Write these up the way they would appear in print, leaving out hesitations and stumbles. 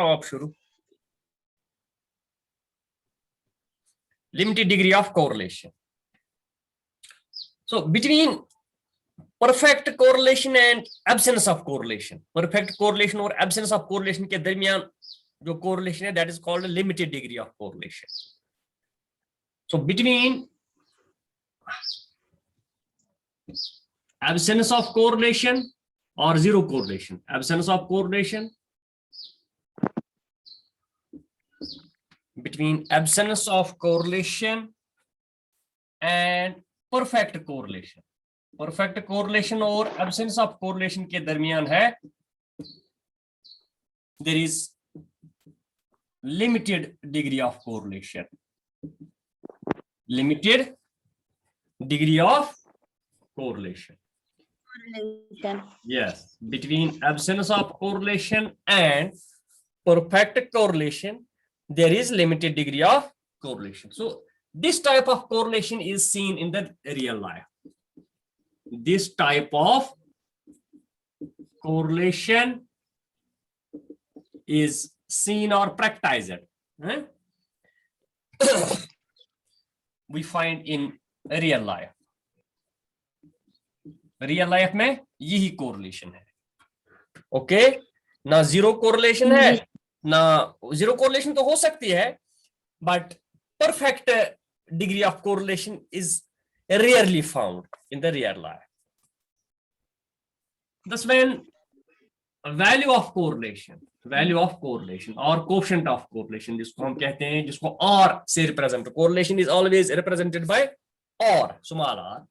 आप शुरू. Limited degree of correlation. So between perfect correlation and absence of correlation, perfect correlation और absence of correlation के दरमियान जो correlation है, that is called a limited degree of correlation. So between absence of correlation or zero correlation, absence of correlation, between absence of correlation and perfect correlation, perfect correlation और absence of correlation के दरमियान है there is limited degree of correlation, limited degree of correlation. Yes, between absence of correlation and perfect correlation there is limited degree of correlation. So this type of correlation is seen in the real life. This type of correlation is seen or practiced. We find in real life. Real life में यही correlation है. Okay? ना zero correlation है, ना zero correlation तो हो सकती है, but perfect degree of correlation is rarely found in the real life. Thus, when value of correlation or quotient of correlation, जिसको हम कहते हैं, जिसको R से represent, correlation is always represented by R, small r.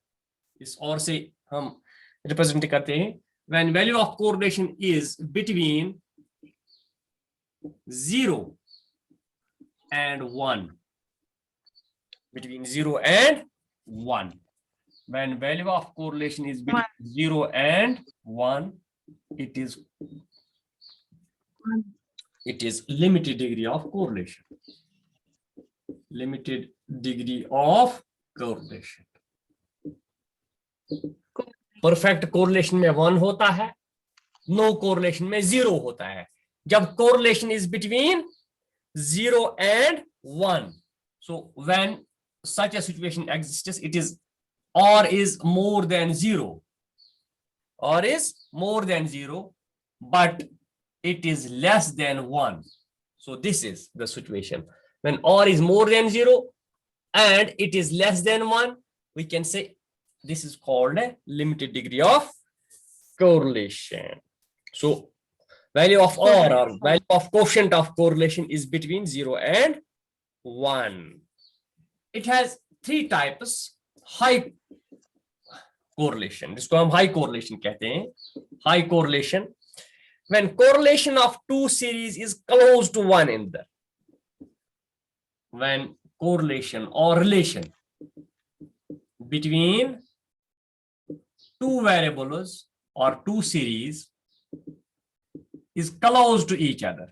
इस R से हम represent करते हैं. When value of correlation is between 0 and 1, between 0 and 1, when value of correlation is between 0 and 1, it is limited degree of correlation, limited degree of correlation. Perfect correlation में 1 होता है, no correlation में 0 होता है. जब correlation is between 0 and 1, so when such a situation exists, it is R is more than 0. R is more than 0, but it is less than 1. So this is the situation. When R is more than 0 and it is less than 1, we can say this is called a limited degree of correlation. So value of R or value of quotient of correlation is between 0 and 1. It has 3 types. High correlation, जिसको हम high correlation कहते हैं. High correlation, when correlation of 2 series is close to one another. When correlation or relation between 2 variables or 2 series is close to each other,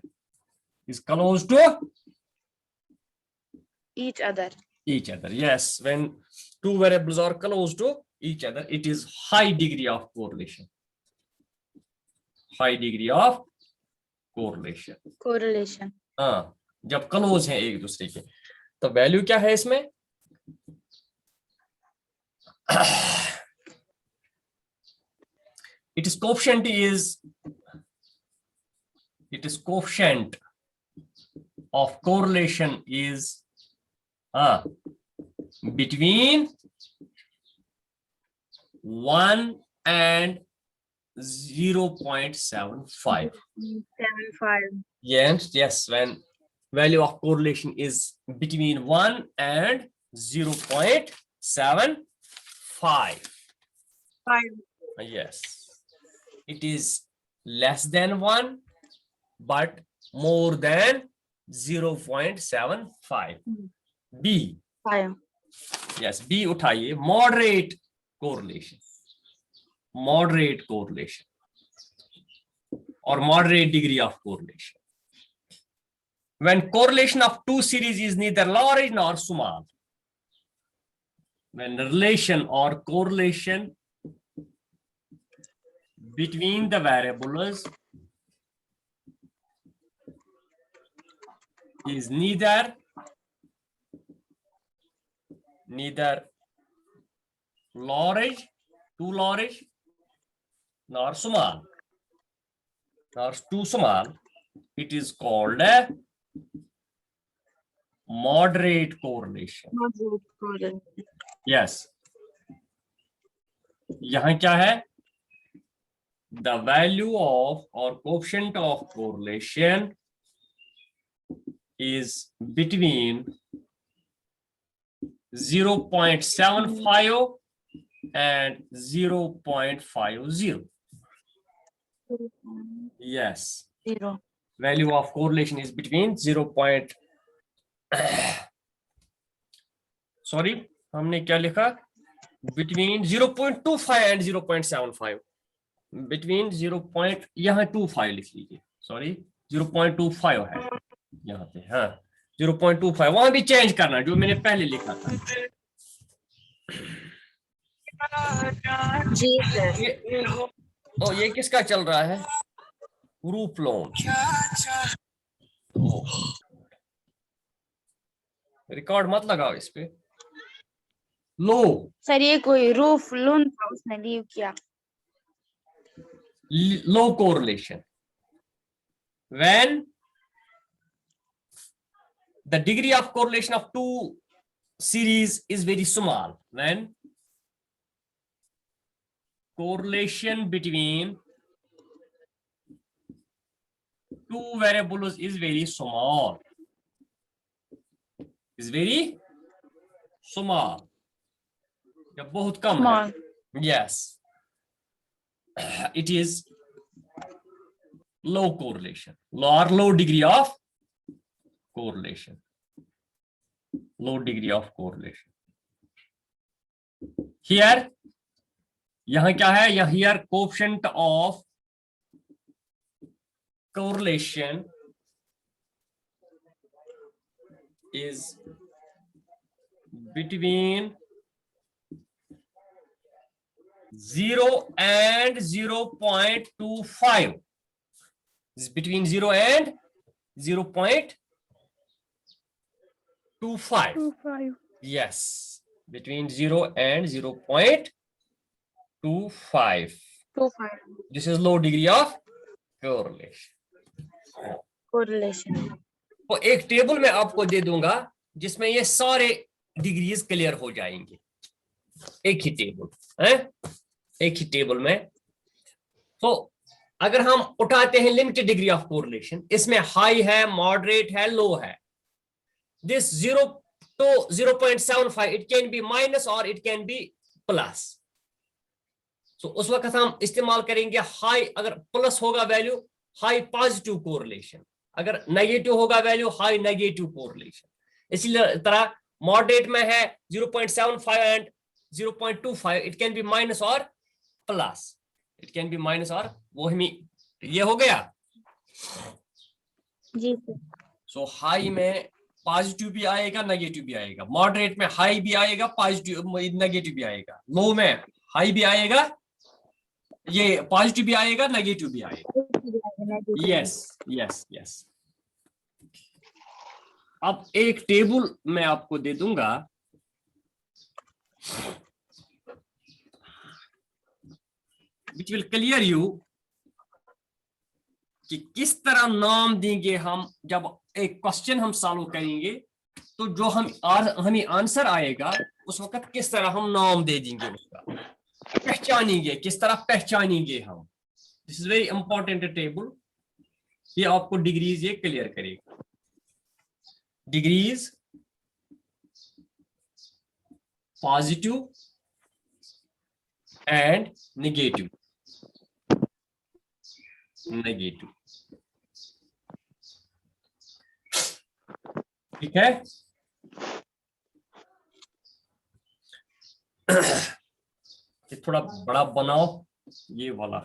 is close to each other. Yes, when 2 variables are close to each other, it is high degree of correlation. High degree of correlation. हाँ, जब close हैं एक दूसरे के, तो value क्या है इसमें? Its coefficient of correlation is between 1 and 0.75. Yes, when value of correlation is between 1 and 0.75. Yes, it is less than 1 but more than 0.75. B. Yes, B उठाइए. Moderate correlation or moderate degree of correlation. When correlation of 2 series is neither large nor small. When relation or correlation between the variables is neither large, too large, nor small, nor too small. It is called a moderate correlation. Moderate correlation. Yes. यहाँ क्या है? The value of or coefficient of correlation is between 0.75 and 0.50. Yes. 0. Value of correlation is between 0. Sorry, हमने क्या लिखा? Between 0.25 and 0.75. Between 0. यहाँ 25 लिख लीजिए. Sorry, 0.25 है यहाँ पे. हाँ, 0.25. वहां भी चेंज करना जो मैंने पहले लिखा था. जी सर. ये किसका चल रहा है? Roof loan. रिकॉर्ड मत लगाओ इस पे. लो सर ये कोई रूफ लोन था, उसने लीव किया. low correlation when the degree of correlation of two series is very small, when correlation between two variables is very small, या बहुत कम है. Yes, it is low correlation or low degree of correlation. Low degree of correlation. Here, यहाँ क्या है? यहाँ here coefficient of correlation is between 0 and 0.25. Is between 0 and 0.25. Yes, between 0 and 0.25. This is low degree of correlation. तो एक table में आपको दे दूंगा जिसमें ये सारे डिग्रीज क्लियर हो जाएंगे. एक ही टेबल है, एक ही टेबल में. तो अगर हम उठाते हैं लिमिटेड डिग्री ऑफ कोरिलेशन, इसमें हाई है, मॉडरेट है, लो है. This 0 to 0.75 it can be minus और it can be plus. So उस वक्त हम इस्तेमाल करेंगे हाई. अगर प्लस होगा वैल्यू, हाई पॉजिटिव कोरिलेशन. अगर नेगेटिव होगा वैल्यू, हाई नेगेटिव कोरिलेशन. इसी तरह मॉडरेट में है 0.75 and 0.25, it can be minus और plus. It can be minus और वो हमें ये हो गया जी. सो हाई में पॉजिटिव भी आएगा, नेगेटिव भी आएगा. मॉडरेट में हाई भी आएगा, पॉजिटिव नेगेटिव भी आएगा. लो में हाई भी आएगा, ये पॉजिटिव भी आएगा, नेगेटिव भी आएगा. Yes yes yes. अब एक टेबल मैं आपको दे दूंगा which will clear you कि किस तरह नाम देंगे हम. जब एक क्वेश्चन हम सॉल्व करेंगे तो जो हमें आंसर आएगा उस वक्त किस तरह हम नाम दे देंगे, उसका पहचानेंगे, किस तरह पहचानेंगे हम. This is very important table. ये आपको डिग्रीज ये क्लियर करेगा. Degrees positive and negative. ठीक है. ये थोड़ा बड़ा बनाओ, ये वाला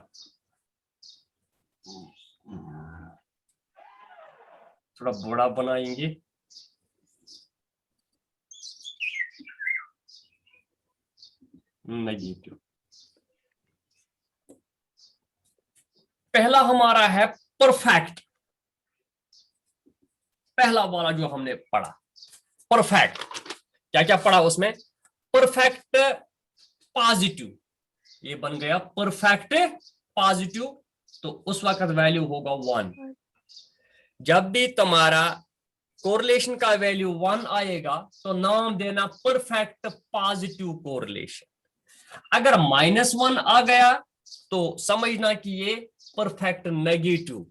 थोड़ा बड़ा बनाएंगे. नेगेटिव. पहला हमारा है परफेक्ट. पहला वाला जो हमने पढ़ा परफेक्ट, क्या क्या पढ़ा उसमें, परफेक्ट पॉजिटिव, ये बन गया परफेक्ट पॉजिटिव, तो उस वक्त वैल्यू होगा 1। जब भी तुम्हारा कोरिलेशन का वैल्यू 1 आएगा तो नाम देना परफेक्ट पॉजिटिव कोरिलेशन। अगर -1 आ गया तो समझना कि ये परफेक्ट नेगेटिव,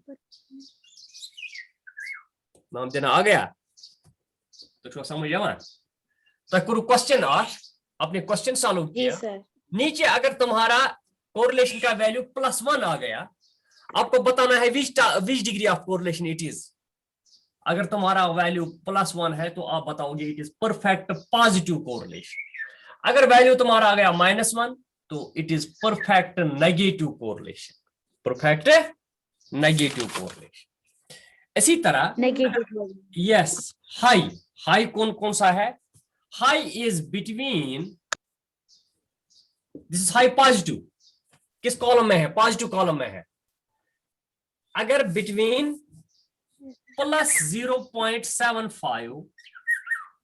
नाम देना आ गया तो समझ जावा। तो करो क्वेश्चन अपने क्वेश्चन सॉल्व जी किया, सर। नीचे अगर तुम्हारा कोरिलेशन का वैल्यू +1 आ गया, आपको बताना है विच degree of correlation it is. अगर तुम्हारा वैल्यू +1 है तो आप बताओगे it is perfect positive correlation. अगर वैल्यू तुम्हारा आ गया -1 तो it is perfect negative correlation, perfect negative correlation. इसी तरह नेगेटिव। यस, हाई, हाई कौन कौन सा है, high is between, this is high positive, किस कॉलम में है, पॉजिटिव कॉलम में है। अगर बिटवीन +0.75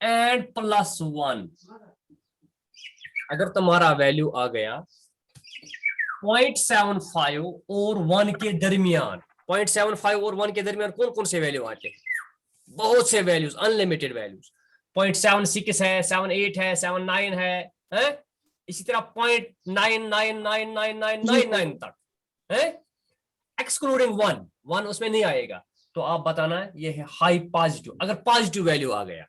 एंड +1, अगर तुम्हारा वैल्यू आ गया 0.75 और 1 के दरमियान, 0.75 और 1 के दरमियान कौन कौन से वैल्यू आते हैं, बहुत से वैल्यूज, अनलिमिटेड वैल्यूज, 0.76 है, 78 है, 79 है? इसी तरह 0.999999 तक है, एक्सक्लूडिंग 1 उसमें नहीं आएगा। तो आप बताना ये है हाई पॉजिटिव, अगर पॉजिटिव वैल्यू आ गया।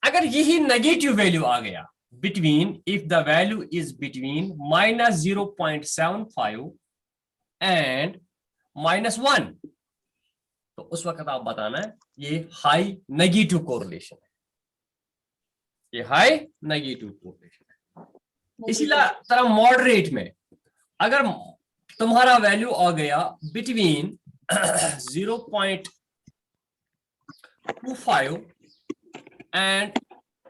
अगर यही नेगेटिव वैल्यू आ गया between, if the value is between -0.75 and -1, तो उस वक्त आप बताना है ये हाई नेगेटिव कोरिलेशन है, ये हाई नेगेटिव कोरिलेशन है। इसी तरह मॉडरेट में अगर तुम्हारा वैल्यू आ गया बिटवीन 0.25 एंड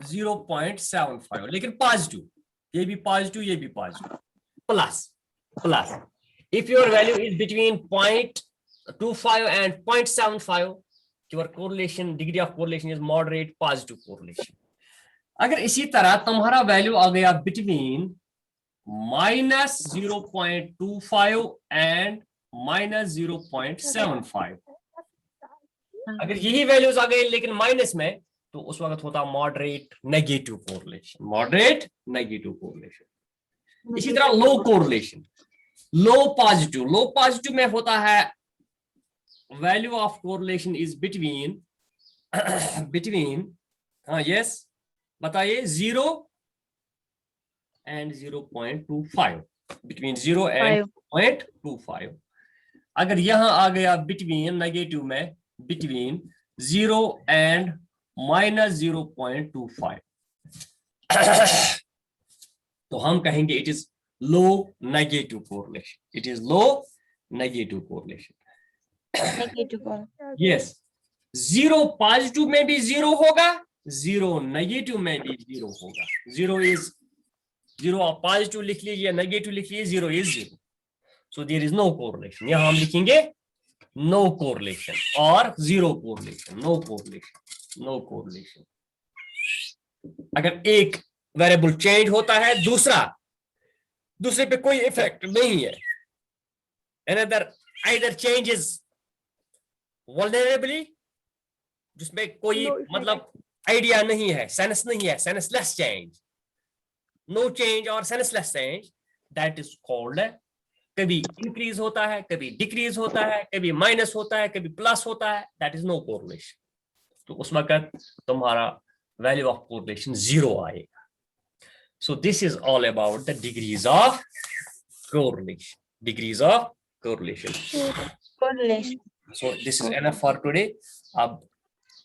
0.75, लेकिन पॉजिटिव, ये भी पॉजिटिव, ये भी positive, plus if your value is between 0.25 and 0.75, your correlation, degree of correlation is moderate positive correlation. अगर इसी तरह तुम्हारा वैल्यू आ गया बिटवीन -0.25 एंड -0.75, अगर यही वैल्यूज आ गई लेकिन माइनस में, तो उस वक्त होता moderate negative correlation, moderate negative correlation. इसी तरह लो कोरिलेशन, लो पॉजिटिव में होता है value of correlation is between yes, बताइए 0 and 0.25, between 0 and 0.25। अगर यहां आ गया between नेगेटिव में, between 0 and -0.25, तो हम कहेंगे it is low negative correlation, it is low negative correlation। Yes, 0 positive में भी 0 होगा, 0 नेगेटिव में भी 0 होगा। 0 इज 0, आप पॉजिटिव लिख लीजिए, नेगेटिव लिख लीजिए, 0 इज 0, so there is no correlation. यहां हम लिखेंगे नो कोरिलेशन और 0 correlation, no correlation, no correlation. अगर एक वेरिएबल चेंज होता है, दूसरे पे कोई इफेक्ट नहीं है, अनदर आइदर चेंजेस वल्नरेबली, जिसमें कोई मतलब आइडिया नहीं है, सेंस नहीं है, सेंसलेस चेंज, नो चेंज और senseless change, that is called, कभी इंक्रीज होता है, कभी डिक्रीज होता है, कभी माइनस होता है, कभी प्लस होता है, दैट इज नो कोरिलेशन। तो उस वक्त तुम्हारा वैल्यू ऑफ कोरिलेशन 0 आएगा। So this is all about the degrees of correlation, degrees of correlation. So this is enough for today.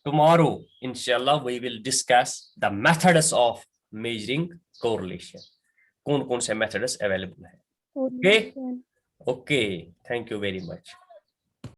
Tomorrow, inshallah, we will discuss the methods of measuring correlation. कौन कौन से methods available है? Okay. Thank you very much.